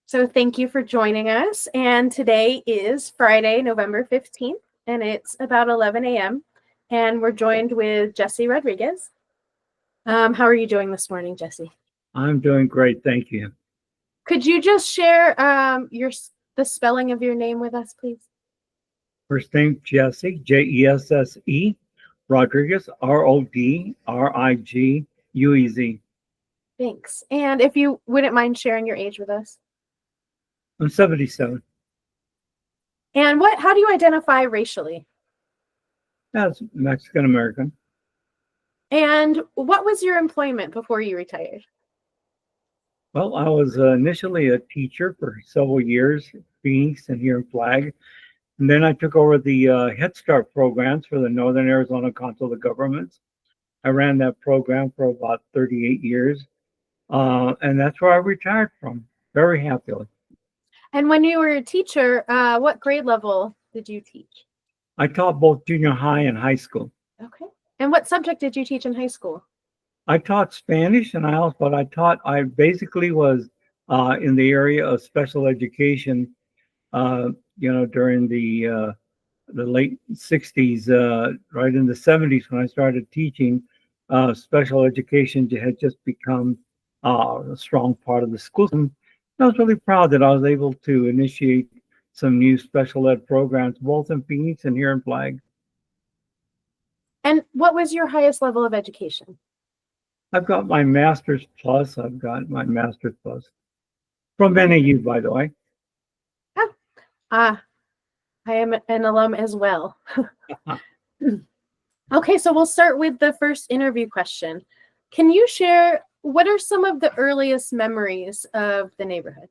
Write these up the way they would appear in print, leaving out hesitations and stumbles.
So thank you for joining us. And today is Friday, November 15th, and it's about 11 a.m. And we're joined with Jesse Rodriguez. How are you doing this morning, Jesse? I'm doing great, thank you. Could you just share the spelling of your name with us, please? First name Jesse, Jesse, Rodriguez, Rodriguez. Thanks. And if you wouldn't mind sharing your age with us. I'm 77. And how do you identify racially? That's Mexican American. And what was your employment before you retired? Well, I was initially a teacher for several years, Phoenix and here in Flag. And then I took over the Head Start programs for the Northern Arizona Council of Governments. I ran that program for about 38 years. And that's where I retired from, very happily. And when you were a teacher, what grade level did you teach? I taught both junior high and high school. Okay. And what subject did you teach in high school? I taught Spanish, and I basically was in the area of special education. During the late '60s, right in the '70s when I started teaching, special education had just become a strong part of the school system. I was really proud that I was able to initiate some new special ed programs, both in Phoenix and here in Flag. And what was your highest level of education? I've got my master's plus. I've got my master's plus from NAU, by the way. I am an alum as well. Okay, so we'll start with the first interview question. Can you share what are some of the earliest memories of the neighborhood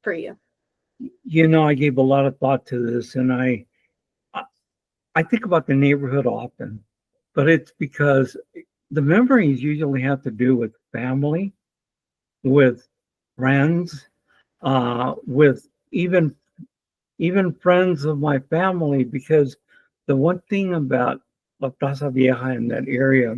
for you? I gave a lot of thought to this, and I think about the neighborhood often, but it's because the memories usually have to do with family, with friends, with even friends of my family. Because the one thing about La Plaza Vieja in that area,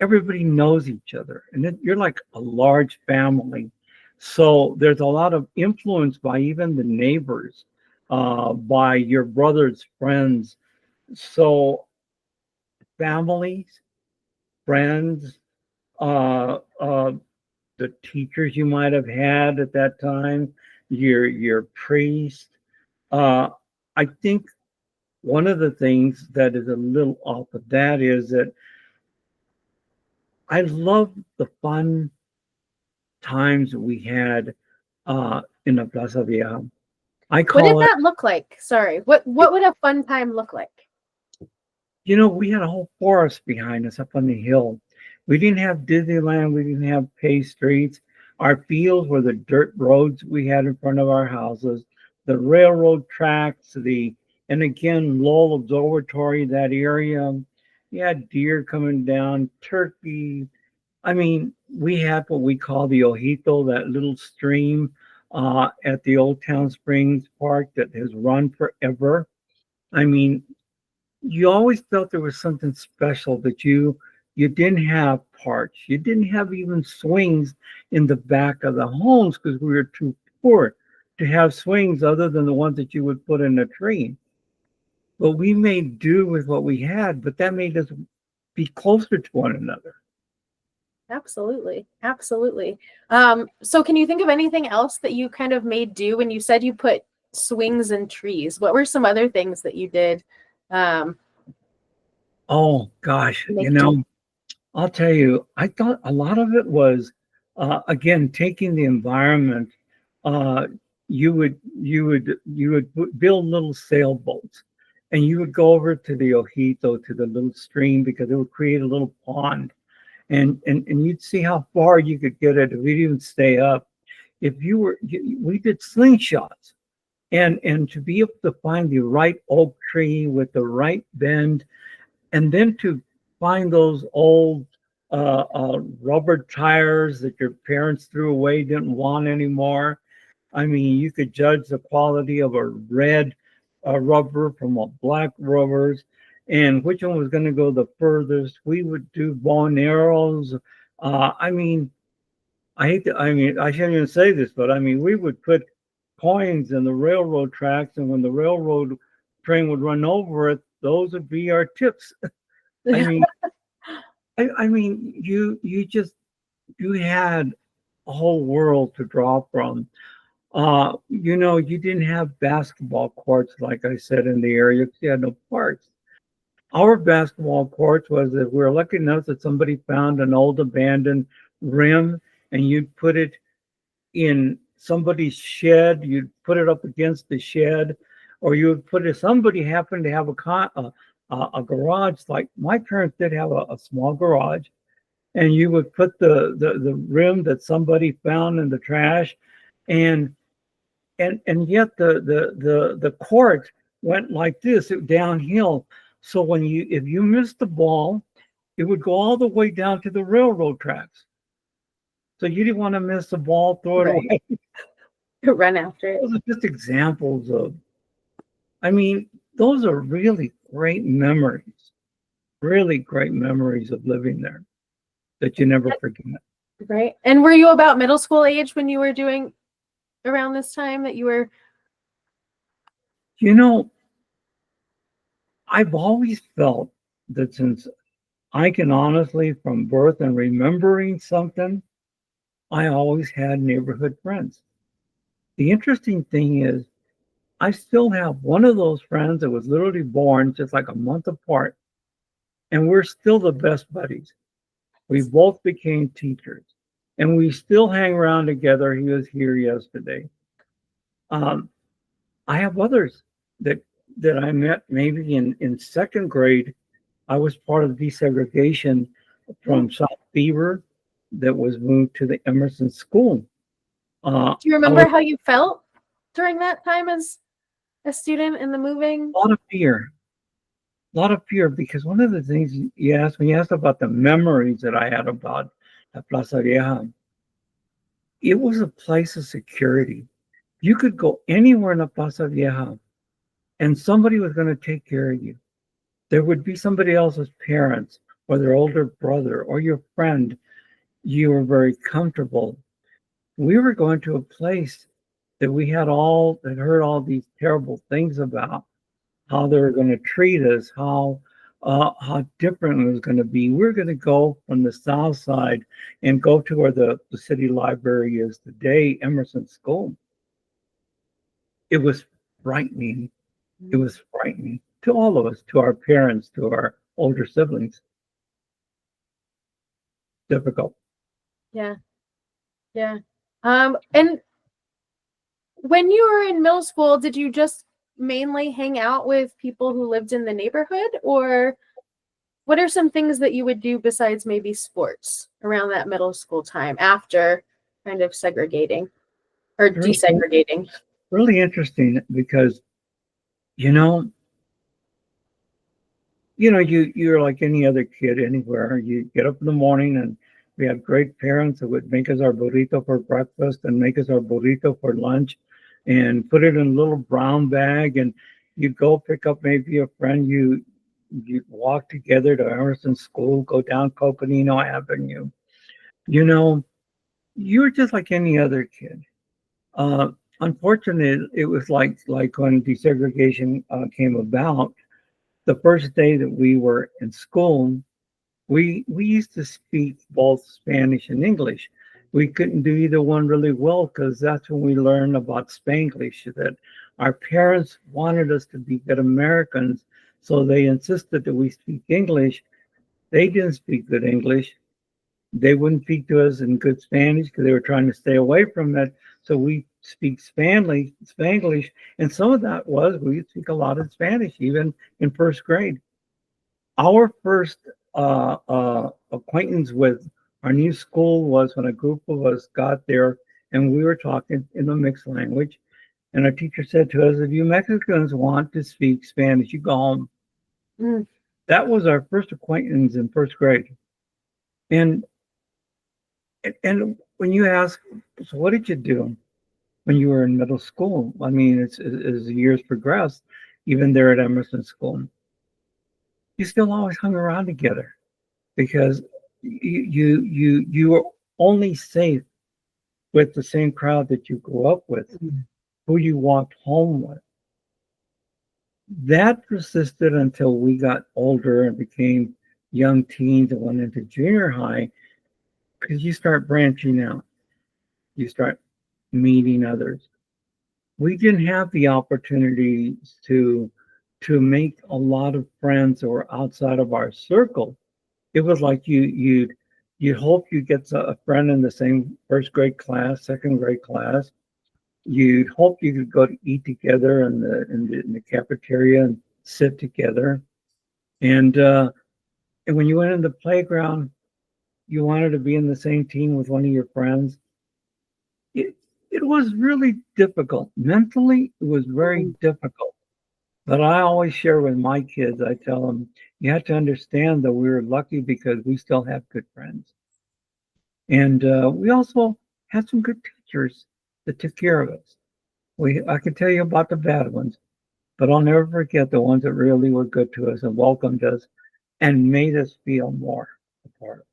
everybody knows each other, and you're like a large family. So there's a lot of influence by even the neighbors, by your brother's friends. So families, friends, uh, uh, the teachers you might have had at that time, your priest. Uh, I think one of the things that is a little off of that is that I love the fun times we had in the Plaza Vieja. I What did call it, that look like? Sorry. What would a fun time look like? we had a whole forest behind us up on the hill. We didn't have Disneyland. We didn't have paved streets. Our fields were the dirt roads we had in front of our houses, the railroad tracks, and again, Lowell Observatory, that area. You had deer coming down, turkey. I mean, we had what we call the Ojito, that little stream at the Old Town Springs Park that has run forever. I mean, you always felt there was something special that you didn't have parks. You didn't have even swings in the back of the homes because we were too poor to have swings other than the ones that you would put in a tree. But we made do with what we had, but that made us be closer to one another. Absolutely. Absolutely. So can you think of anything else that you kind of made do when you said you put swings and trees? What were some other things that you did? Oh gosh, Make do? I'll tell you, I thought a lot of it was again taking the environment. Uh, you would build little sailboats, and you would go over to the Ojito, to the little stream, because it would create a little pond, and you'd see how far you could get it if you didn't stay up. We did slingshots, and to be able to find the right oak tree with the right bend, and then to find those old rubber tires that your parents threw away, didn't want anymore. I mean, you could judge the quality of a red rubber from a black rubbers, and which one was going to go the furthest. We would do bow and arrows. I mean, I hate to, I mean, I shouldn't even say this, but I mean, we would put coins in the railroad tracks, and when the railroad train would run over it, those would be our tips. I mean, I mean, you just you had a whole world to draw from. You didn't have basketball courts, like I said, in the area because you had no parks. Our basketball courts was that we were lucky enough that somebody found an old abandoned rim and you'd put it in somebody's shed, you'd put it up against the shed, or you would put it, somebody happened to have a garage, like my parents did have a small garage, and you would put the rim that somebody found in the trash, and and yet the court went like this, downhill. So when you if you missed the ball, it would go all the way down to the railroad tracks. So you didn't want to miss the ball, throw it Right. away. Run after it. Those are just examples of, I mean, those are really great memories of living there that you never forget. Right. And were you about middle school age when you were doing around this time that you were? You know, I've always felt that since I can honestly, from birth and remembering something, I always had neighborhood friends. The interesting thing is, I still have one of those friends that was literally born just like a month apart, and we're still the best buddies. We both became teachers, and we still hang around together. He was here yesterday. Um, I have others that I met maybe in second grade. I was part of desegregation from South Beaver that was moved to the Emerson School. Do you I was remember how you felt during that time as a student in the moving? a lot of fear, because one of the things you asked about the memories that I had about La Plaza Vieja. It was a place of security. You could go anywhere in La Plaza Vieja and somebody was going to take care of you. There would be somebody else's parents or their older brother or your friend. You were very comfortable. We were going to a place that we had heard all these terrible things about, how they were going to treat us, how different it was going to be. We are going to go from the south side and go to where the city library is today, Emerson School. It was frightening. It was frightening to all of us, to our parents, to our older siblings. Difficult. Yeah. Yeah. And when you were in middle school, did you just mainly hang out with people who lived in the neighborhood, or what are some things that you would do besides maybe sports around that middle school time after kind of segregating or Really, desegregating? really interesting because you know, you're like any other kid anywhere. You get up in the morning, and we had great parents that would make us our burrito for breakfast and make us our burrito for lunch and put it in a little brown bag, and you'd go pick up maybe a friend. You walk together to Emerson School, go down Coconino Avenue. You know, you were just like any other kid. Uh, Unfortunately, it was like when desegregation came about. The first day that we were in school, we used to speak both Spanish and English. We couldn't do either one really well because that's when we learned about Spanglish. That our parents wanted us to be good Americans, so they insisted that we speak English. They didn't speak good English. They wouldn't speak to us in good Spanish because they were trying to stay away from it. So we speak Spanglish, and some of that was we speak a lot of Spanish, even in first grade. Our first acquaintance with our new school was when a group of us got there and we were talking in a mixed language. And our teacher said to us, if you Mexicans want to speak Spanish, you go home. Mm. That was our first acquaintance in first grade. And and when you ask, so what did you do when you were in middle school? I mean, as the years progressed, even there at Emerson School, you still always hung around together because you were only safe with the same crowd that you grew up with, who you walked home with. That persisted until we got older and became young teens and went into junior high, because you start branching out, you start meeting others. We didn't have the opportunities to make a lot of friends who were outside of our circle. It was like you'd hope you get a friend in the same first grade class, second grade class. You'd hope you could go to eat together in the cafeteria and sit together. And when you went in the playground, you wanted to be in the same team with one of your friends. It it was really difficult. Mentally, it was very difficult. But I always share with my kids, I tell them, you have to understand that we were lucky because we still have good friends. And we also had some good teachers that took care of us. I can tell you about the bad ones, but I'll never forget the ones that really were good to us and welcomed us and made us feel more a part of it.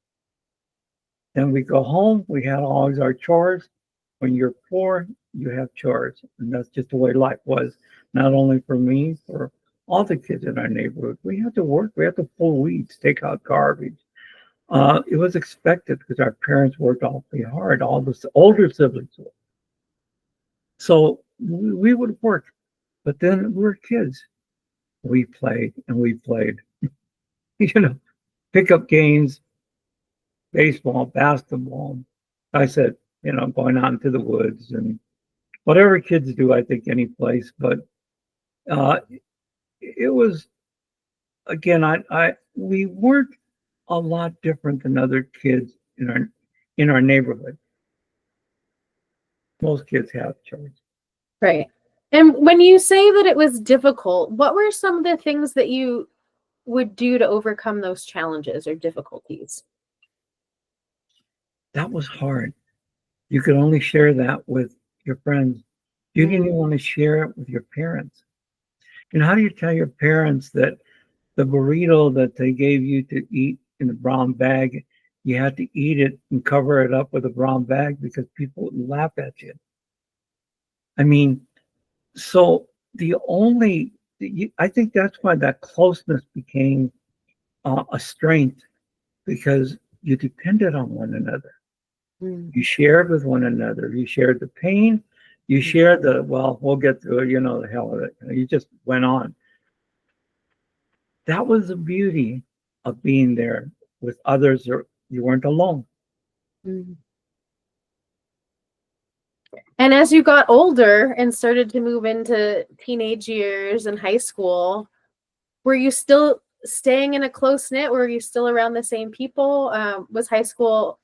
Then we go home, we had always our chores. When you're poor, you have chores. And that's just the way life was, not only for me, for all the kids in our neighborhood. We had to work, we had to pull weeds, take out garbage. It was expected because our parents worked awfully hard, all the older siblings would. So we would work, but then we were kids. We played and we played, you know, pickup games, baseball, basketball. I said, going out into the woods and whatever kids do, I think any place. But uh, it was again, we weren't a lot different than other kids in our neighborhood. Most kids have children. Right. And when you say that it was difficult, what were some of the things that you would do to overcome those challenges or difficulties? That was hard. You could only share that with your friends. You didn't even want to share it with your parents. And how do you tell your parents that the burrito that they gave you to eat in a brown bag, you had to eat it and cover it up with a brown bag because people would laugh at you? I mean, so I think that's why that closeness became a strength, because you depended on one another. You shared with one another. You shared the pain. You shared well, we'll get through it, the hell of it. You just went on. That was the beauty of being there with others, or you weren't alone. Mm. And as you got older and started to move into teenage years and high school, were you still staying in a close knit? Were you still around the same people? Was high school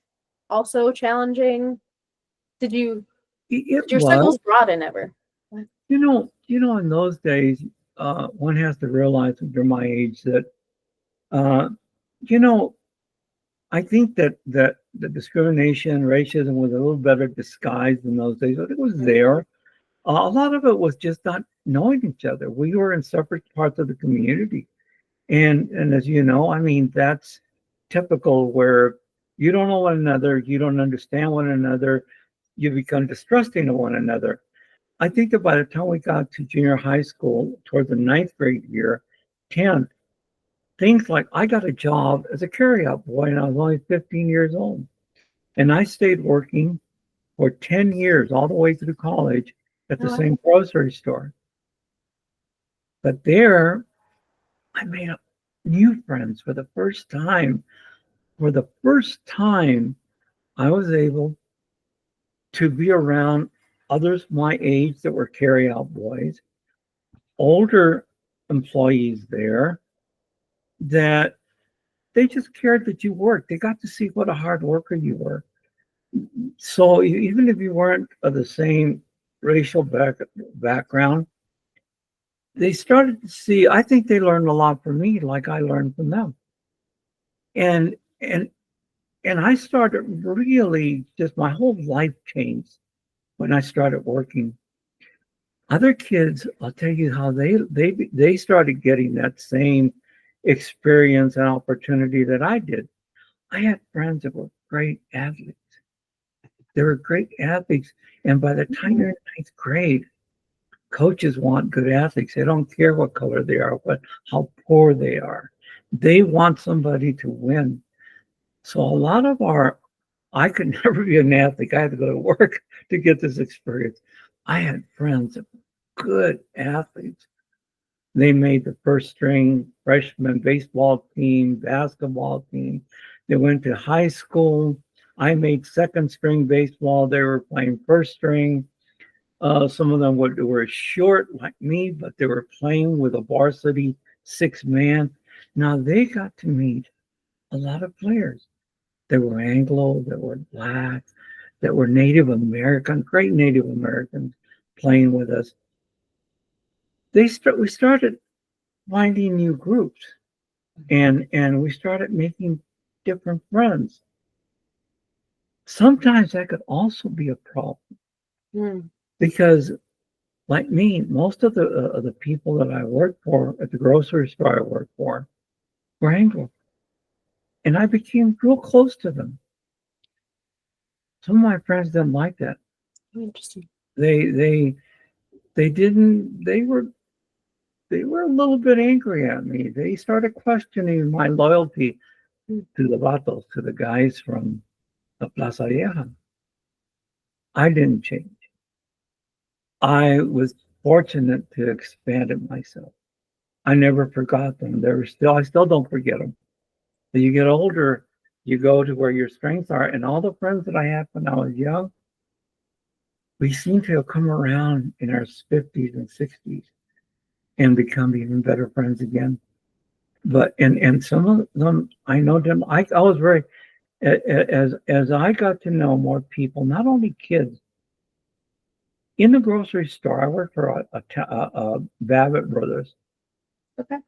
also challenging? Did It your was, circles broaden ever? in those days, one has to realize when they're my age that, uh, you know, I think that the discrimination, racism was a little better disguised in those days, but it was there. A lot of it was just not knowing each other. We were in separate parts of the community, and as you know, I mean, that's typical where you don't know one another, you don't understand one another, you become distrusting of one another. I think that by the time we got to junior high school, towards the ninth grade year, 10th, things like I got a job as a carryout boy and I was only 15 years old. And I stayed working for 10 years, all the way through college, at the same grocery store. But there, I made up new friends for the first time. For the first time, I was able to be around others my age that were carryout boys, older employees there that they just cared that you worked. They got to see what a hard worker you were. So even if you weren't of the same racial background, they started to see. I think they learned a lot from me, like I learned from them. And and and I started really just my whole life changed when I started working. Other kids, I'll tell you how they started getting that same experience and opportunity that I did. I had friends that were great athletes. They were great athletes. And by the time you're in ninth grade, coaches want good athletes. They don't care what color they are, but how poor they are. They want somebody to win. So a lot of I could never be an athlete. I had to go to work to get this experience. I had friends that were good athletes. They made the first string freshman baseball team, basketball team. They went to high school. I made second string baseball. They were playing first string. Some of them were short like me, but they were playing with a varsity 6-man. Now they got to meet a lot of players. There were Anglo, there were Black, there were Native American, great Native Americans playing with us. We started finding new groups, and we started making different friends. Sometimes that could also be a problem because, like me, most of the people that I worked for at the grocery store I worked for were Anglo, and I became real close to them. Some of my friends didn't like that. Interesting. They didn't. They were a little bit angry at me. They started questioning my loyalty to the Vatos, to the guys from the Plaza Vieja. I didn't change. I was fortunate to expand it myself. I never forgot them. I still don't forget them. As you get older, you go to where your strengths are. And all the friends that I had when I was young, we seem to have come around in our 50s and 60s and become even better friends again. But and some of them I know them. I was very as I got to know more people, not only kids in the grocery store. I worked for a Babbitt Brothers. Okay.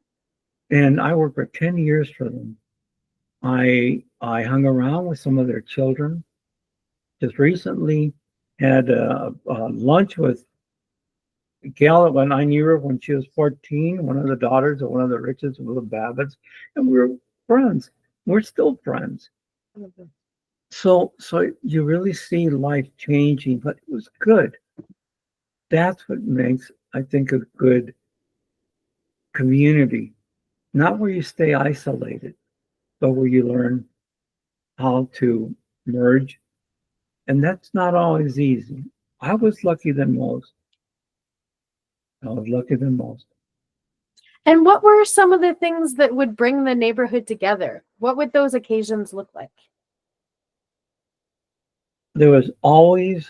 And I worked for 10 years for them. I hung around with some of their children. Just recently had a lunch with a gal when I knew her when she was 14, one of the daughters of one of the richest of the Babbitts, and we were friends. We're still friends. So you really see life changing, but it was good. That's what makes, I think, a good community. Not where you stay isolated, but where you learn how to merge. And that's not always easy. I was lucky than most. I was lucky than most. And what were some of the things that would bring the neighborhood together? What would those occasions look like? There was always,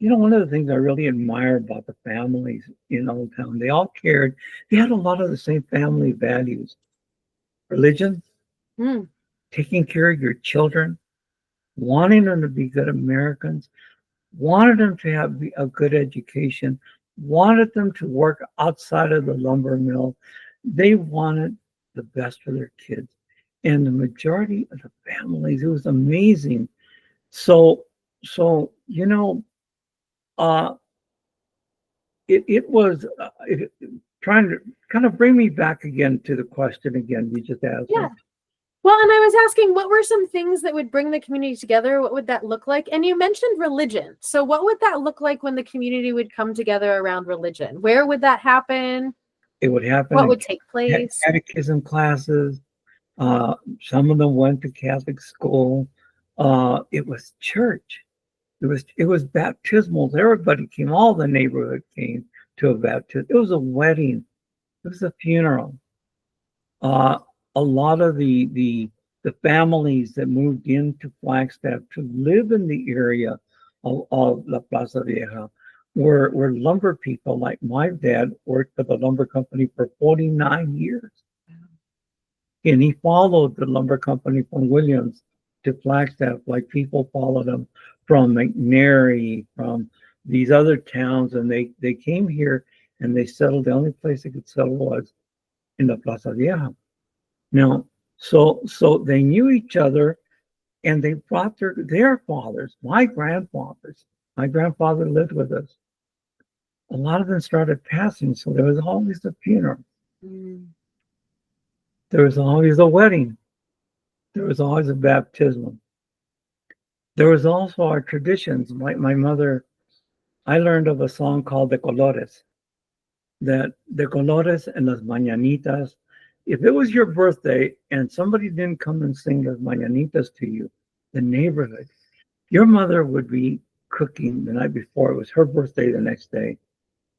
one of the things I really admire about the families in Old Town, they all cared. They had a lot of the same family values. Religion, taking care of your children, wanting them to be good Americans, wanted them to have a good education, wanted them to work outside of the lumber mill. They wanted the best for their kids. And the majority of the families, it was amazing. So, uh, it was trying to kind of bring me back again to the question again you just asked me. Yeah. Well, and I was asking, what were some things that would bring the community together? What would that look like? And you mentioned religion. So what would that look like when the community would come together around religion? Where would that happen? It would happen What in would take place? catechism classes. Some of them went to Catholic school. It was church. It was baptismals. Everybody came. All the neighborhood came to a baptism. It was a wedding. It was a funeral. A lot of the families that moved into Flagstaff to live in the area of La Plaza Vieja were lumber people. Like my dad worked for the lumber company for 49 years. And he followed the lumber company from Williams to Flagstaff, like people followed him from McNary, from these other towns, and they came here and they settled. The only place they could settle was in the Plaza Vieja. Now, so they knew each other, and they brought their fathers, my grandfathers. My grandfather lived with us. A lot of them started passing, so there was always a funeral. There was always a wedding. There was always a baptismal. There was also our traditions. My mother, I learned of a song called De Colores, that De Colores and Las Mañanitas, if it was your birthday and somebody didn't come and sing Las Mañanitas to you, the neighborhood, your mother would be cooking the night before. It was her birthday the next day.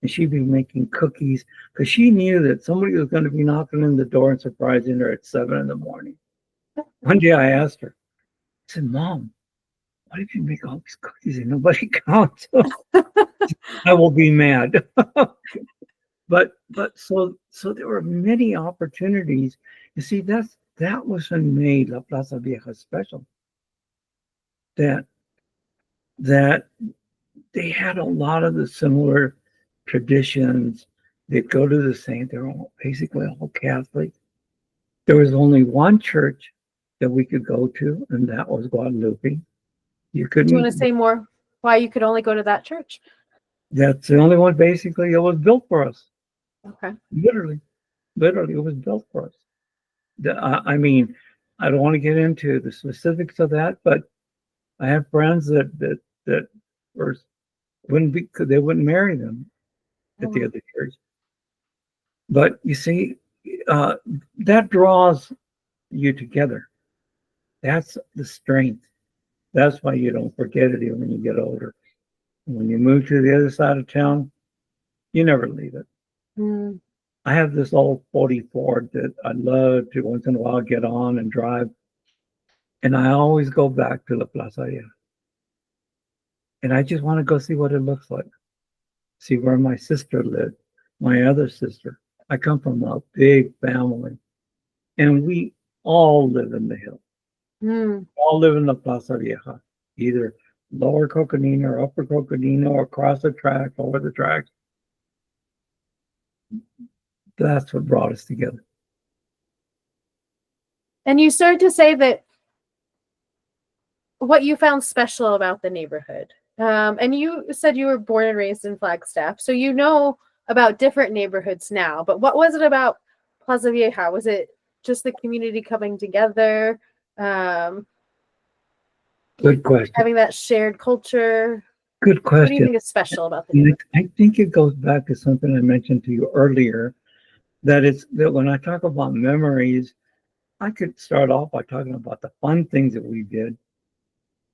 And she'd be making cookies because she knew that somebody was going to be knocking on the door and surprising her at 7 in the morning. One day I asked her, I said, Mom, why did you make all these cookies and nobody counts? I will be mad. But so there were many opportunities. You see, that was what made La Plaza Vieja special. That that they had a lot of the similar traditions. They'd go to the saint. They're all basically all Catholic. There was only one church that we could go to, and that was Guadalupe. You Do you want to couldn't. say more why you could only go to that church? That's the only one basically that was built for us. Okay. Literally, it was built for us. I mean, I don't want to get into the specifics of that, but I have friends that were wouldn't be, they wouldn't marry them at the other church. But you see, uh, that draws you together. That's the strength. That's why you don't forget it even when you get older. When you move to the other side of town, you never leave it. Mm. I have this old 40 Ford that I love to once in a while get on and drive. And I always go back to La Plaza. And I just want to go see what it looks like. See where my sister lived, my other sister. I come from a big family. And we all live in the hill. Mm. All live in La Plaza Vieja, either lower Coconino or upper Coconino or across the track, over the track. That's what brought us together. And you started to say that what you found special about the neighborhood. And you said you were born and raised in Flagstaff, so you know about different neighborhoods now. But what was it about Plaza Vieja? Was it just the community coming together, Good question. having that shared culture? Good What do you question. think is special about the And neighborhood? I think it goes back to something I mentioned to you earlier, that it's that when I talk about memories, I could start off by talking about the fun things that we did.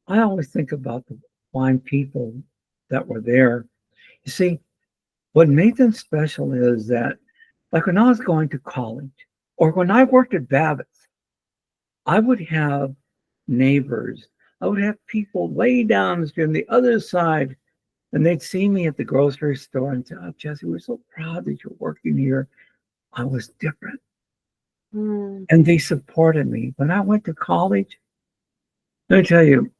I always think about the fine people that were there. You see, what made them special is that, like when I was going to college or when I worked at Babbitt's, I would have neighbors. I would have people way down the street on the other side, and they'd see me at the grocery store and say, "Oh, Jesse, we're so proud that you're working here." I was different. Mm. And they supported me. When I went to college, let me tell you,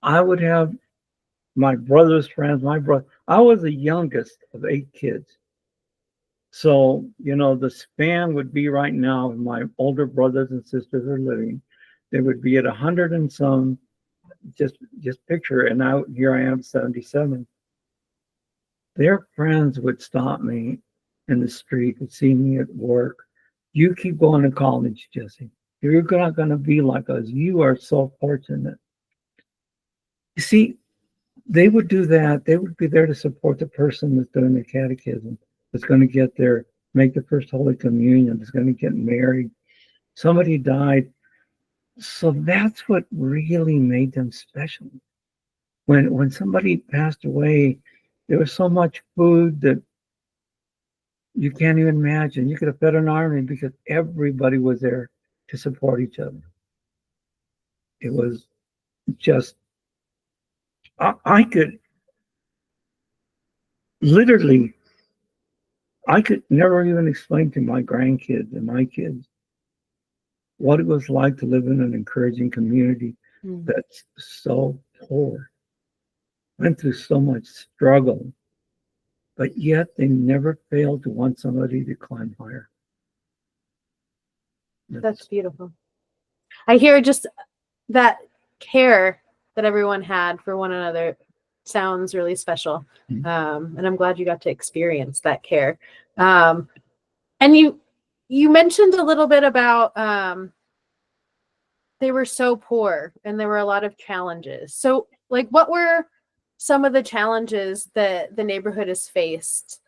I would have my brother's friends, I was the youngest of 8 kids. So, the span would be right now, my older brothers and sisters are living. They would be at 100 and some, just picture, and now here I am, 77. Their friends would stop me in the street and see me at work. You keep going to college, Jesse. You're not going to be like us. You are so fortunate. You see, they would do that. They would be there to support the person that's doing the catechism, that's going to get there, make the first Holy Communion, that's going to get married. Somebody died. So that's what really made them special. When somebody passed away, there was so much food that you can't even imagine. You could have fed an army because everybody was there to support each other. It was just, I could literally, I could never even explain to my grandkids and my kids what it was like to live in an encouraging community that's so poor, went through so much struggle, but yet they never failed to want somebody to climb higher. That's beautiful. I hear just that care that everyone had for one another sounds really special. And I'm glad you got to experience that care. And you mentioned a little bit about they were so poor and there were a lot of challenges. So, like, what were some of the challenges that the neighborhood has faced?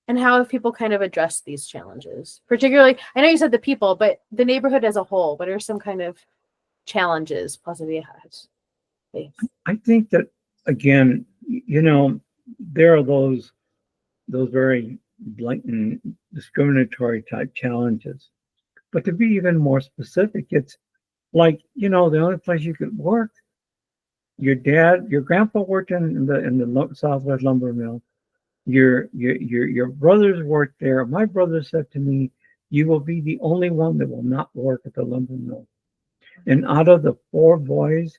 And how have people kind of addressed these challenges? Particularly, I know you said the people, but the neighborhood as a whole, what are some kind of challenges Plaza has faced? I think that again, there are those very blatant discriminatory type challenges. But to be even more specific, it's like, the only place you could work, your grandpa worked in the Southwest lumber mill. Your brothers worked there. My brother said to me, "You will be the only one that will not work at the lumber mill." And out of the four boys,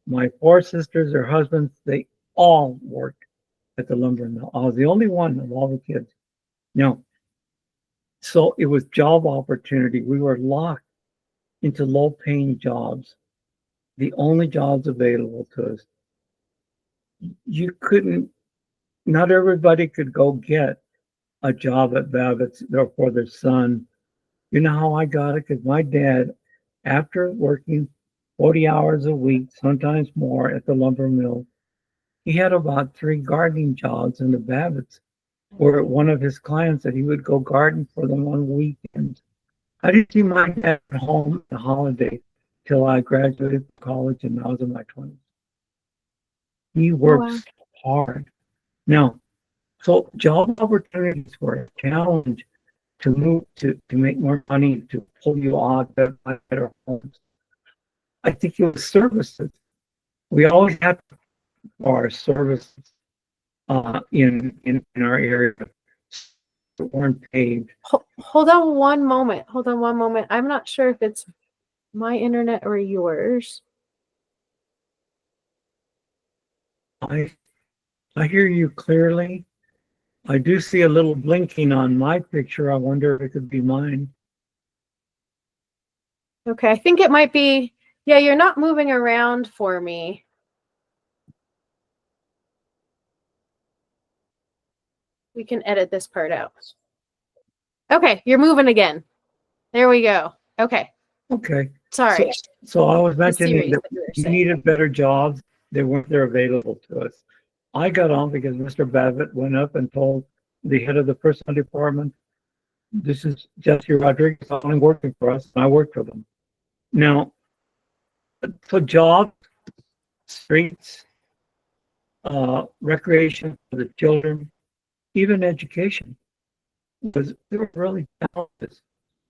my four sisters, their husbands, they all worked at the lumber mill. I was the only one of all the kids. No. So it was job opportunity. We were locked into low paying jobs, the only jobs available to us. You couldn't, not everybody could go get a job at Babbitt's or for their son. You know how I got it? Because my dad, after working 40 hours a week, sometimes more at the lumber mill, he had about 3 gardening jobs in the Babbitts, where one of his clients that he would go garden for them on weekends. I didn't see my dad at home on the holiday till I graduated from college and I was in my 20s. He Oh, works wow. hard. Now, so job opportunities were a challenge to move to make more money, to pull you out to buy better homes. I think it was services. We always had our services in our area that weren't paid. Hold on one moment. Hold on one moment. I'm not sure if it's my internet or yours. I hear you clearly. I do see a little blinking on my picture. I wonder if it could be mine. Okay, I think it might be. Yeah, you're not moving around for me. We can edit this part out. Okay, you're moving again. There we go. Okay. Okay. Sorry. So I was The mentioning series that that you were you saying. needed better jobs. They weren't there available to us. I got on because Mr. Babbitt went up and told the head of the personnel department, "This is Jesse Rodriguez only working for us," and I worked for them. Now, for jobs, streets, recreation for the children, even education, because there were really challenges.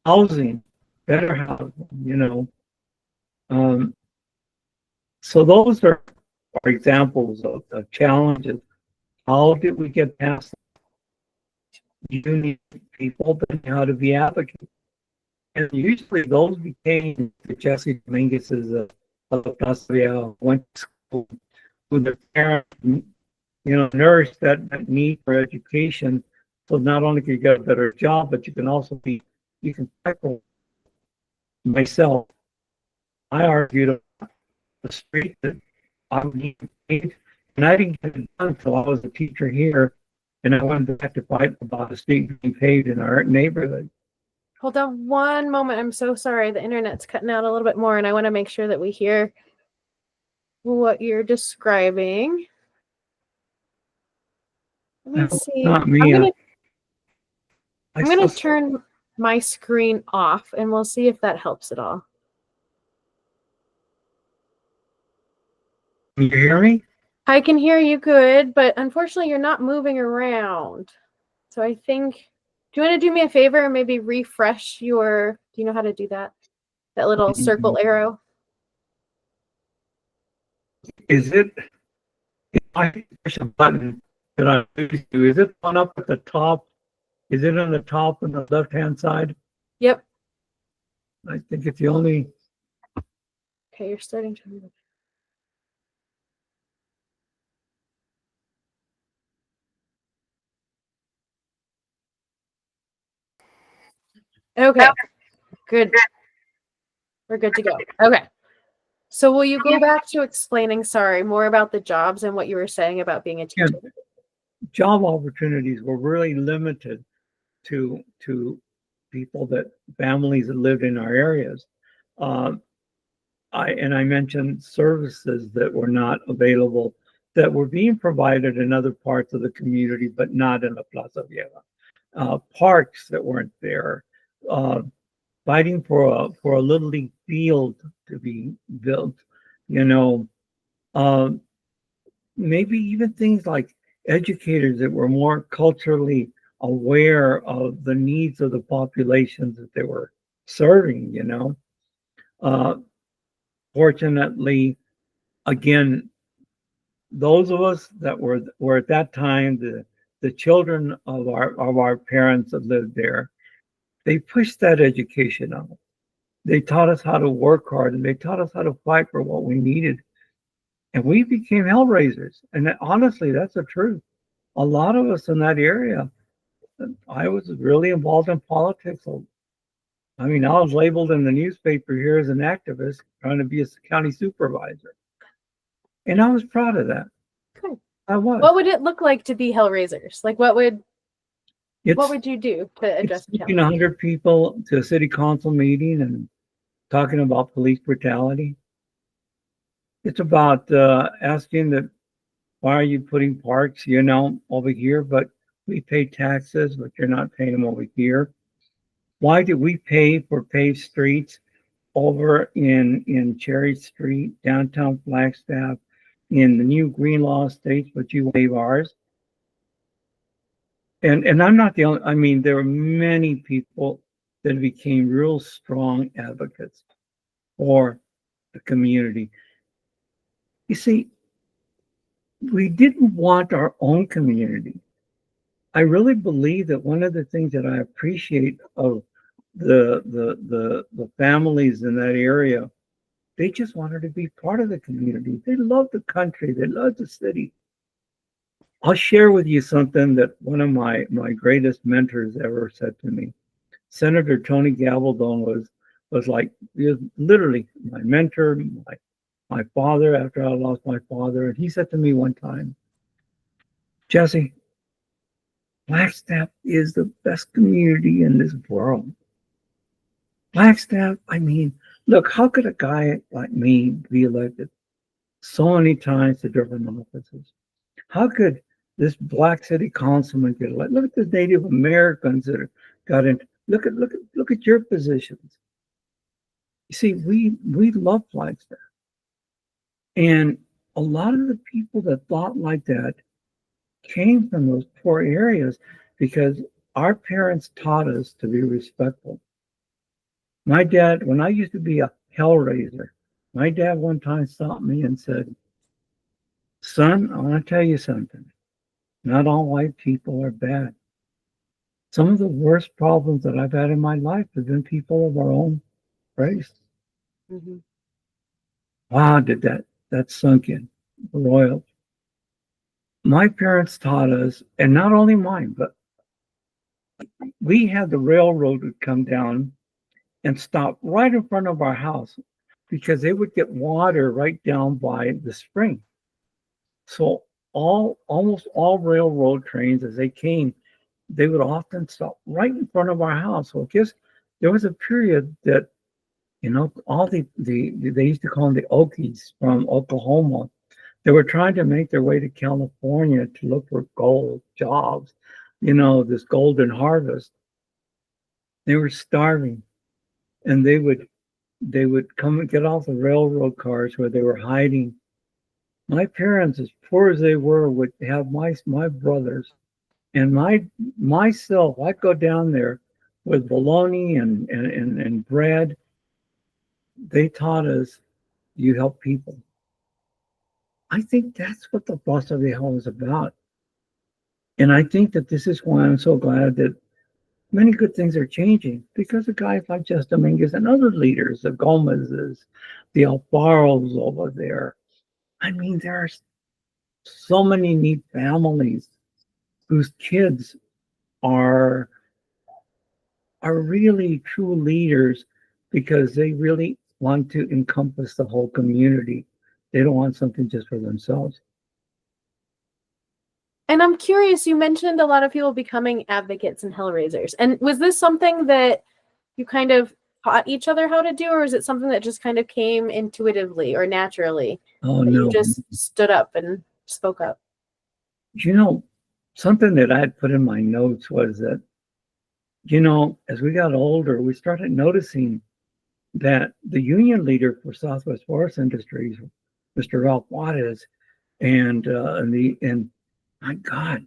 Housing, better housing. Um, so those are examples of challenges. How did we get past them? You need people that know how to be advocates. And usually those became Jesse Dominguez's of Plaza went to school with their parents, nourished that need for education. So not only can you get a better job, but you can also you can tackle myself. I argued the street that I would need paid, and I didn't get it done until I was a teacher here, and I went back to fight about the street being paved in our neighborhood. Hold on one moment. I'm so sorry. The internet's cutting out a little bit more, and I want to make sure that we hear what you're describing. Let me see. Not me. I'm gonna turn my screen off, and we'll see if that helps at all. Can you hear me? I can hear you good, but unfortunately, you're not moving around. So I think, do you want to do me a favor and maybe refresh your? Do you know how to do that? That little circle arrow. Is it? If I push a button that I used to, is it on up at the top? Is it on the top on the left-hand side? Yep. I think it's the only. Okay, you're starting to move. Okay, good. We're good to go. Okay. So will you go back to explaining, sorry, more about the jobs and what you were saying about being a teacher? Job opportunities were really limited to people that families that lived in our areas. Uh, I mentioned services that were not available that were being provided in other parts of the community, but not in La Plaza Vieja. Parks that weren't there, uh, fighting for a little league field to be built, you know, uh, maybe even things like educators that were more culturally aware of the needs of the populations that they were serving, you know. Uh, Fortunately, again, those of us that were at that time the children of our parents that lived there, they pushed that education on us. They taught us how to work hard and they taught us how to fight for what we needed. And we became hellraisers. And honestly, that's the truth. A lot of us in that area, I was really involved in politics. I mean, I was labeled in the newspaper here as an activist trying to be a county supervisor. And I was proud of that. Good. I was. What would it look like to be Hellraisers? Like, what would It's you do to address the taking challenge? 100 people to a city council meeting and talking about police brutality. It's about asking that why are you putting parks, over here, but we pay taxes, but you're not paying them over here? Why do we pay for paved streets over in Cherry Street, downtown Flagstaff, in the new Green Law Estates, but you waive ours? And I'm not the only. I mean, there are many people that became real strong advocates for the community. You see, we didn't want our own community. I really believe that one of the things that I appreciate of the families in that area, they just wanted to be part of the community. They love the country. They love the city. I'll share with you something that one of my greatest mentors ever said to me. Senator Tony Gabaldon was like, he was literally my mentor, my father after I lost my father. And he said to me one time, Jesse, Flagstaff is the best community in this world. Flagstaff, I mean, look, how could a guy like me be elected so many times to different offices? How could this black city councilman get elected? Look at the Native Americans that got in. Look at your positions. You see, we love Flagstaff. And a lot of the people that thought like that came from those poor areas because our parents taught us to be respectful. My dad, when I used to be a hellraiser, my dad one time stopped me and said, Son, I want to tell you something. Not all white people are bad. Some of the worst problems that I've had in my life have been people of our own race. Mm-hmm. Wow, did that sunk in royal. My parents taught us, and not only mine, but we had the railroad would come down and stop right in front of our house because they would get water right down by the spring. So almost all railroad trains as they came, they would often stop right in front of our house. So I guess there was a period that all they used to call them the Okies from Oklahoma. They were trying to make their way to California to look for gold jobs, this golden harvest. They were starving, and they would come and get off the railroad cars where they were hiding. My parents, as poor as they were, would have my brothers and myself. I'd go down there with bologna and bread. They taught us you help people. I think that's what the Bossa Vieja is about. And I think that this is why I'm so glad that many good things are changing because of guys like Jess Dominguez and other leaders, the Gomez's, the Alfaros over there. I mean, there are so many neat families whose kids are are really true leaders because they really want to encompass the whole community. They don't want something just for themselves. And I'm curious, you mentioned a lot of people becoming advocates and hellraisers. And was this something that you kind of taught each other how to do, or is it something that just kind of came intuitively or naturally Oh that you no. just stood up and spoke up? You know, something that I had put in my notes was that, as we got older, we started noticing that the union leader for Southwest Forest Industries, Mr. Ralph Juarez, and my God,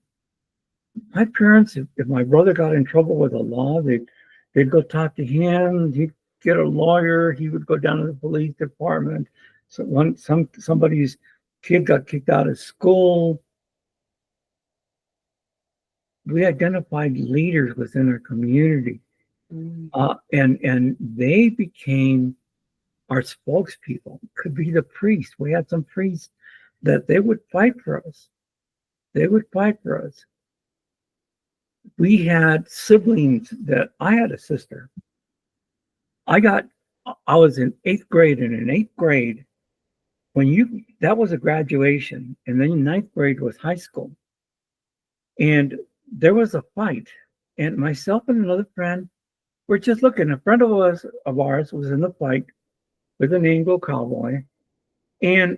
my parents, if my brother got in trouble with the law, they'd go talk to him. He'd get a lawyer. He would go down to the police department. So somebody's kid got kicked out of school. We identified leaders within our community, and they became our spokespeople. Could be the priest. We had some priests that they would fight for us. They would fight for us. We had siblings that I had a sister. I was in eighth grade, and in eighth grade, that was a graduation, and then ninth grade was high school. And there was a fight, and myself and another friend were just looking. A friend of ours was in the fight with an Anglo cowboy, and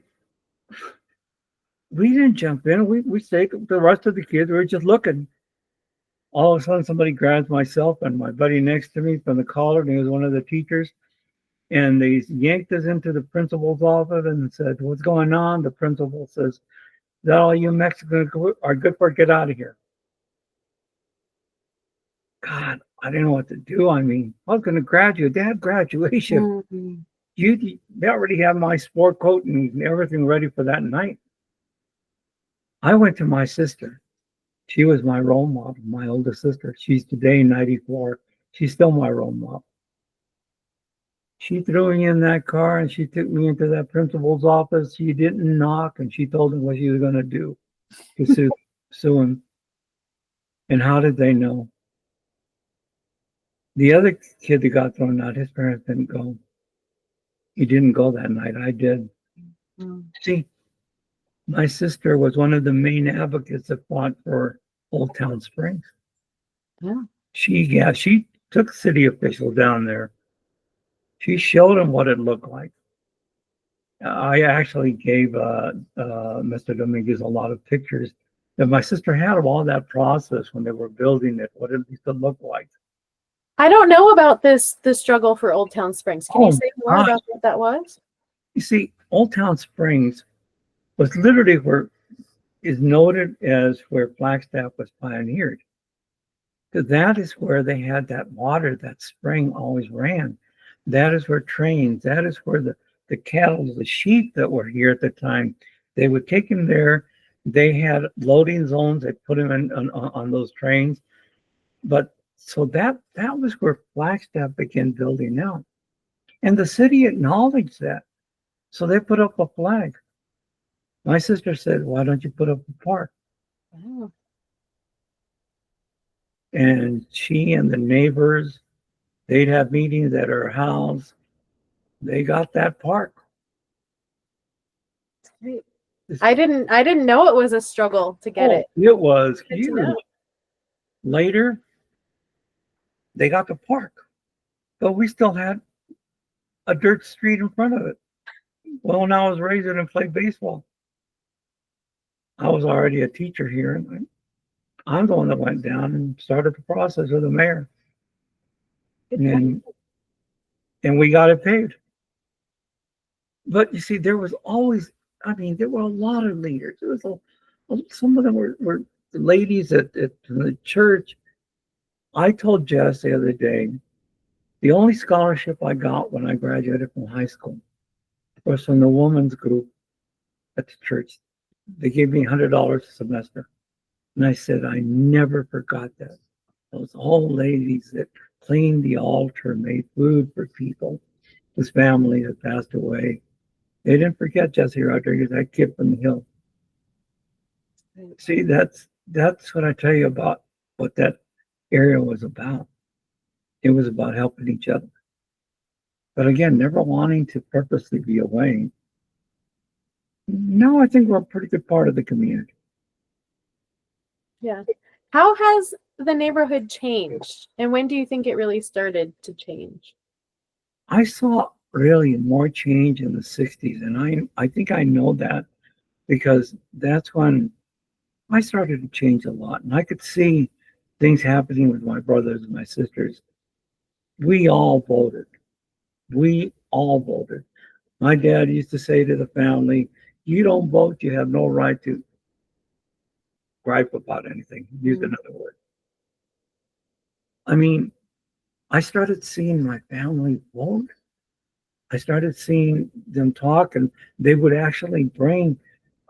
we didn't jump in. We stayed. The rest of the kids were just looking. All of a sudden, somebody grabs myself and my buddy next to me from the collar, and he was one of the teachers. And they yanked us into the principal's office and said, "What's going on?" The principal says, "That all you Mexicans are good for? Get out of here." God, I didn't know what to do. I mean, I was going to graduate. They had graduation. Mhm. They already had my sport coat and everything ready for that night. I went to my sister. She was my role model, my oldest sister. She's today 94. She's still my role model. She threw me in that car and she took me into that principal's office. She didn't knock and she told him what she was going to do to sue him. And how did they know? The other kid that got thrown out, his parents didn't go. He didn't go that night. I did. Mm. See, my sister was one of the main advocates that fought for Old Town Springs. Yeah. She took city officials down there. She showed them what it looked like. I actually gave Mr. Dominguez a lot of pictures that my sister had of all that process when they were building it, what it used to look like. I don't know about the struggle for Old Town Springs. Can you say more about what that was? You see, Old Town Springs was literally where is noted as where Flagstaff was pioneered. Because that is where they had that water, that spring always ran. That is where trains, that is where the cattle, the sheep that were here at the time, they would take them there. They had loading zones, they put them on those trains. But so that was where Flagstaff began building out. And the city acknowledged that. So they put up a flag. My sister said, "Why don't you put up a park?" Oh. And she and the neighbors, they'd have meetings at her house. They got that park. Great. I didn't know it was a struggle to get it. It was Good to years know. later. They got the park, but we still had a dirt street in front of it. Well, when I was raising and played baseball, I was already a teacher here, and I'm the one that went down and started the process with the mayor, Good and we got it paved. But you see, there was always, I mean, there were a lot of leaders. There was some of them were ladies at the church. I told Jess the other day, the only scholarship I got when I graduated from high school was from the women's group at the church. They gave me $100 a semester. And I said, I never forgot that. Those old ladies that cleaned the altar, made food for people, whose family had passed away. They didn't forget Jesse Rodriguez, that kid from the hill. See, that's what I tell you about what that area was about. It was about helping each other. But again, never wanting to purposely be away. No, I think we're a pretty good part of the community. Yeah. How has the neighborhood changed? And when do you think it really started to change? I saw really more change in the 60s, and I think I know that because that's when I started to change a lot, and I could see things happening with my brothers and my sisters. We all voted. We all voted. My dad used to say to the family, "You don't vote, you have no right to gripe about anything." Use Mm. another word. I mean, I started seeing my family vote. I started seeing them talk, and they would actually bring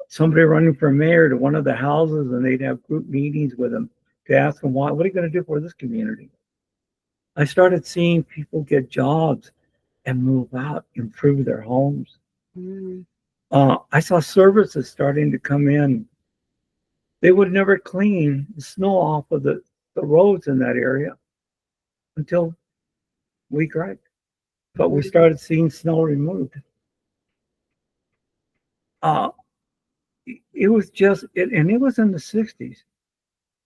somebody running for mayor to one of the houses, and they'd have group meetings with them to ask them, "Why? What are you going to do for this community?" I started seeing people get jobs and move out, improve their homes. Mm. I saw services starting to come in. They would never clean the snow off of the roads in that area until we griped. But we Mm. started seeing snow removed. Uh, it was just, and it was in the 60s.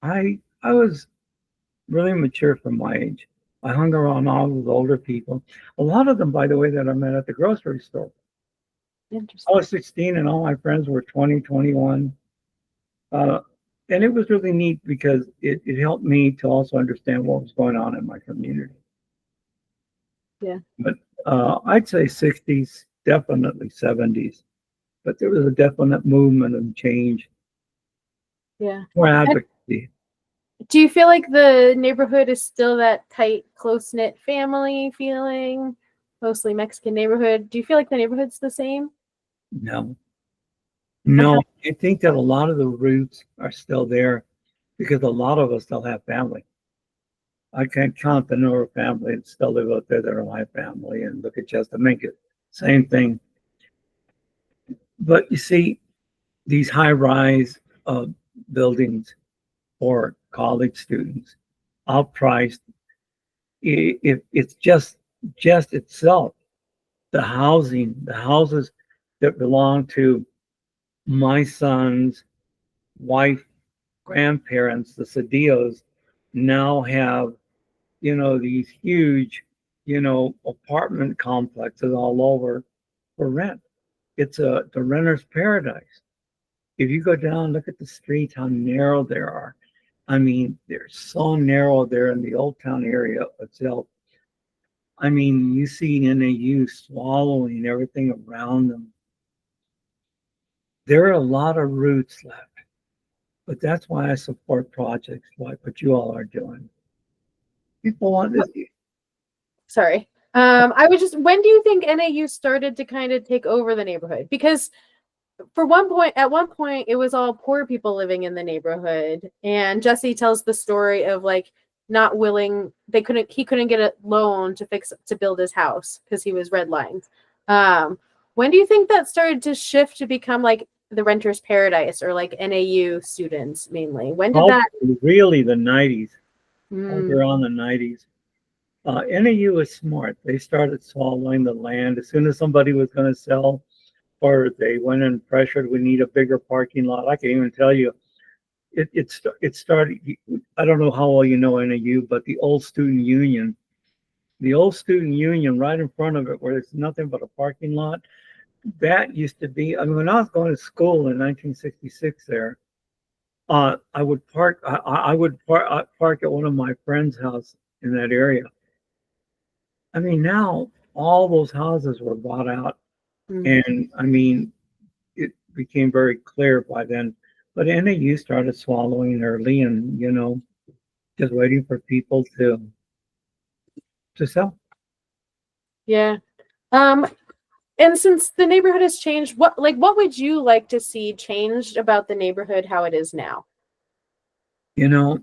I was really mature for my age. I hung around all those older people. A lot of them, by the way, that I met at the grocery store. I Interesting. was 16 and all my friends were 20, 21. Uh, and it was really neat because it helped me to also understand what was going on in my community. Yeah. But I'd say 60s, definitely 70s. But there was a definite movement and change, Yeah. more And advocacy. do you feel like the neighborhood is still that tight, close knit family feeling? Mostly Mexican neighborhood. Do you feel like the neighborhood's the same? No, Okay. no, I think that a lot of the roots are still there because a lot of us still have family. I can't count the number of families that still live out there that are my family, and look at Chester Minkus, same thing. But you see, these high-rise buildings for college students, outpriced. If it's just itself, the houses that belong to my son's wife, grandparents, the Cedillos, now have these huge apartment complexes all over for rent. It's the renter's paradise. If you go down, look at the streets, how narrow there are. I mean, they're so narrow there in the Old Town area itself. I mean, you see NAU swallowing everything around them. There are a lot of roots left, but that's why I support projects like what you all are doing. People want this. Sorry. I was just, when do you think NAU started to kind of take over the neighborhood? Because at one point, it was all poor people living in the neighborhood. And Jesse tells the story of like not willing, he couldn't get a loan to build his house because he was redlined. When do you think that started to shift to become like the renter's paradise or like NAU students mainly? When did that? Probably really the 90s, right Mm. around the 90s. NAU was smart. They started swallowing the land. As soon as somebody was going to sell, or they went and pressured, we need a bigger parking lot. I can even tell you, it started. I don't know how well you know NAU, but the old student union right in front of it, where there's nothing but a parking lot, that used to be. I mean, when I was going to school in 1966, there, I would park. I would park at one of my friends' house in that area. I mean, now all those houses were bought out, Mm. and I mean, it became very clear by then. But NAU started swallowing early, and just waiting for people to sell. Yeah. Um, and since the neighborhood has changed, what would you like to see changed about the neighborhood how it is now? You know,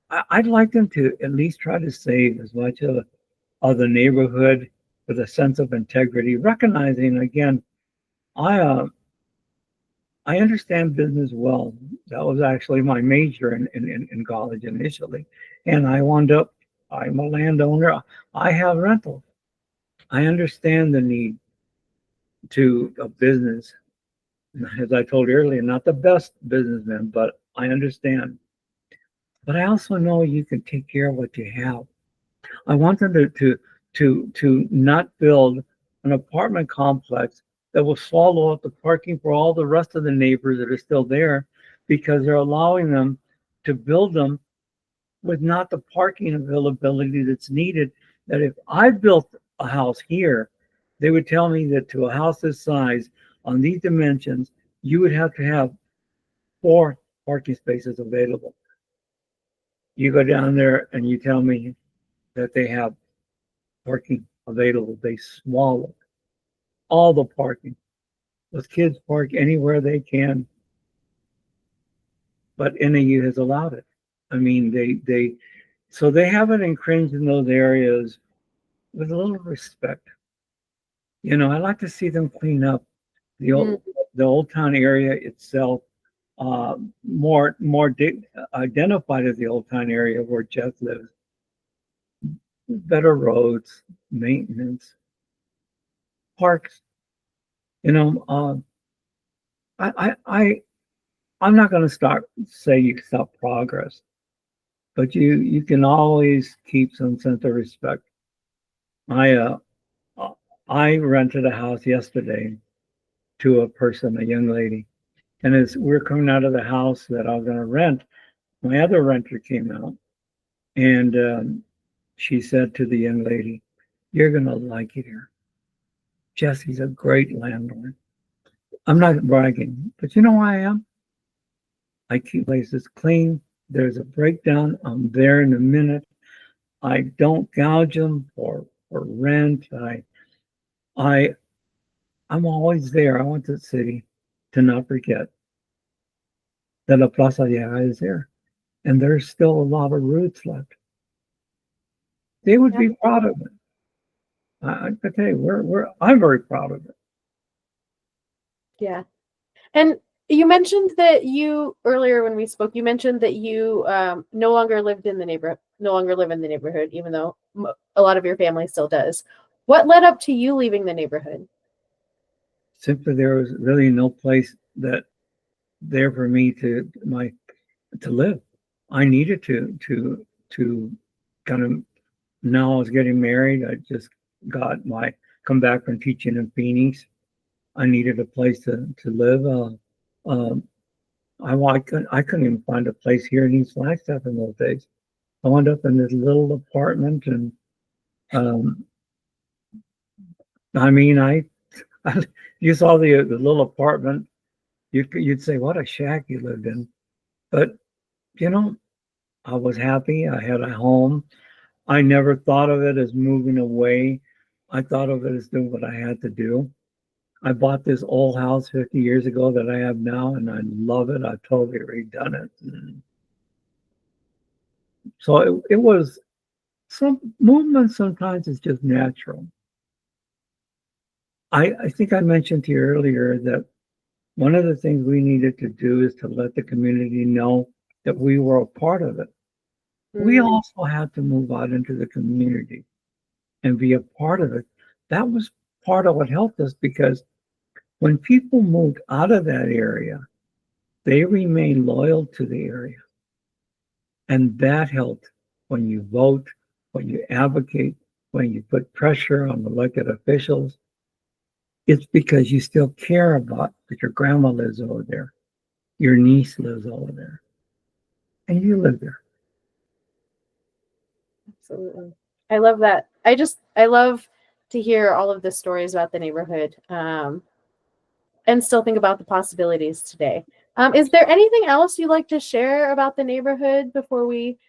I'd like them to at least try to save as much of the neighborhood with a sense of integrity, recognizing again, I uh, I understand business well. That was actually my major in college initially, and I wound up. I'm a landowner. I have rentals. I understand the need to a business. As I told you earlier, not the best businessman, but I understand. But I also know you can take care of what you have. I want them to to not build an apartment complex that will swallow up the parking for all the rest of the neighbors that are still there, because they're allowing them to build them with not the parking availability that's needed. That if I built a house here, they would tell me that to a house this size on these dimensions, you would have to have 4 parking spaces available. You go down there and you tell me that they have parking available. They swallow all the parking. Those kids park anywhere they can, but NAU has allowed it. I mean, so they haven't encroached in those areas with a little respect. I like to see them clean up the old town area itself, more identified as the old town area where Jeff lives. Better roads, maintenance, parks. You know, I'm not going to say you stop progress, but you can always keep some sense of respect. I I rented a house yesterday to a young lady, and as we're coming out of the house that I was going to rent, my other renter came out, and she said to the young lady, "You're going to like it here. Jesse's a great landlord." I'm not bragging, but you know who I am? I keep places clean. There's a breakdown, I'm there in a minute. I don't gouge them for rent. I I'm always there. I want the city to not forget that La Plaza Vieja is there, and there's still a lot of roots left. They would be proud of it. I tell you, I'm very proud of it. Yeah. And you mentioned that earlier when we spoke, you mentioned that you no longer live in the neighborhood, even though a lot of your family still does. What led up to you leaving the neighborhood? Simply, there was really no place there for me to live. I needed to kind of, now I was getting married. I just come back from teaching in Phoenix. I needed a place to live. I couldn't even find a place here in East Flagstaff in those days. I wound up in this little apartment, and um, I mean, you saw the little apartment, you'd say, "What a shack you lived in," but you know, I was happy. I had a home. I never thought of it as moving away. I thought of it as doing what I had to do. I bought this old house 50 years ago that I have now, and I love it. I've totally redone it. And so it was, some movement sometimes is just natural. I think I mentioned to you earlier that one of the things we needed to do is to let the community know that we were a part of it. We also had to move out into the community and be a part of it. That was part of what helped us, because when people moved out of that area, they remained loyal to the area. And that helped when you vote, when you advocate, when you put pressure on elected officials. It's because you still care about that your grandma lives over there, your niece lives over there, and you live there. Absolutely. I love that. I love to hear all of the stories about the neighborhood, and still think about the possibilities today. Is there anything else you'd like to share about the neighborhood before we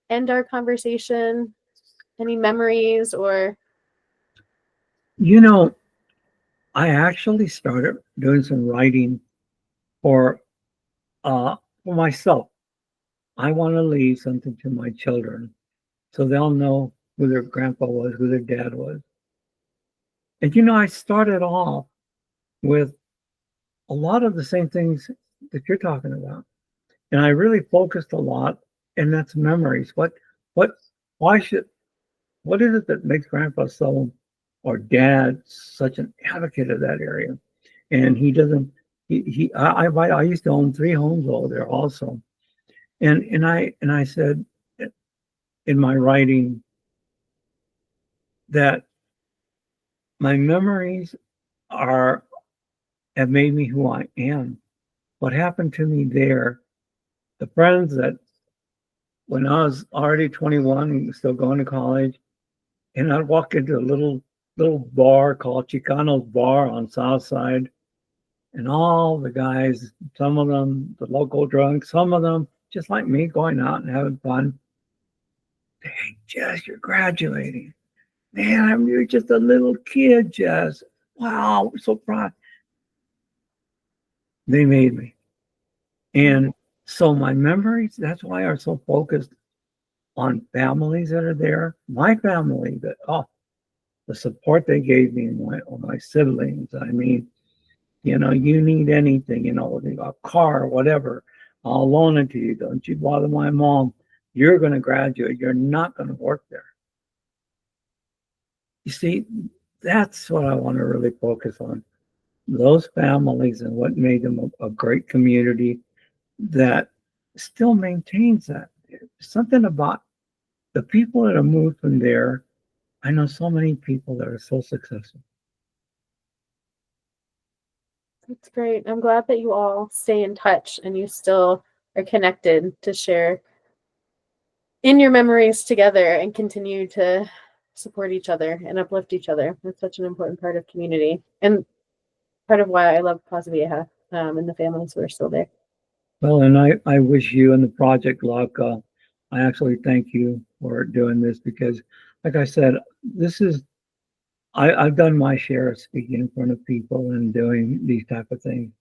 end our conversation? Any memories or? You know, I actually started doing some writing for for myself. I want to leave something to my children so they'll know who their grandpa was, who their dad was. And I started off with a lot of the same things that you're talking about. And I really focused a lot, and that's memories. What, why should, what is it that makes grandpa so, or dad, such an advocate of that area? And he doesn't, I used to own 3 homes over there also. And I said in my writing that my memories are have made me who I am. What happened to me there, the friends that when I was already 21, still going to college, and I'd walk into a little bar called Chicano's Bar on South Side, and all the guys, some of them the local drunks, some of them just like me, going out and having fun. Hey, Jess, you're graduating. Man, you're just a little kid, Jess. Wow, we're so proud. They made me. And so my memories, that's why are so focused on families that are there. My family, that the support they gave me, my siblings. I mean, you need anything, a car, whatever, I'll loan it to you. Don't you bother my mom. You're going to graduate. You're not going to work there. You see, that's what I want to really focus on. Those families and what made them a great community that still maintains that. There's something about the people that have moved from there. I know so many people that are so successful. That's great. I'm glad that you all stay in touch and you still are connected to share in your memories together and continue to support each other and uplift each other. That's such an important part of community and part of why I love Casa Vieja and the families who are still there. Well, and I wish you and the project luck. I actually thank you for doing this because, like I said, I've done my share of speaking in front of people and doing these type of things.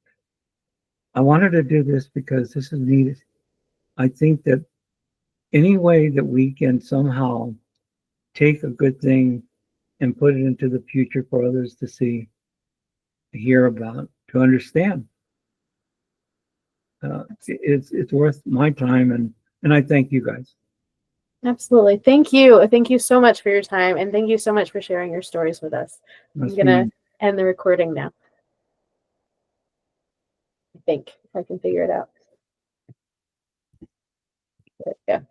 I wanted to do this because this is needed. I think that any way that we can somehow take a good thing and put it into the future for others to see, to hear about, to understand, it's worth my time, and I thank you guys. Absolutely. Thank you. Thank you so much for your time. And thank you so much for sharing your stories with us. I'm going to end the recording now. I think if I can figure it out. There we go.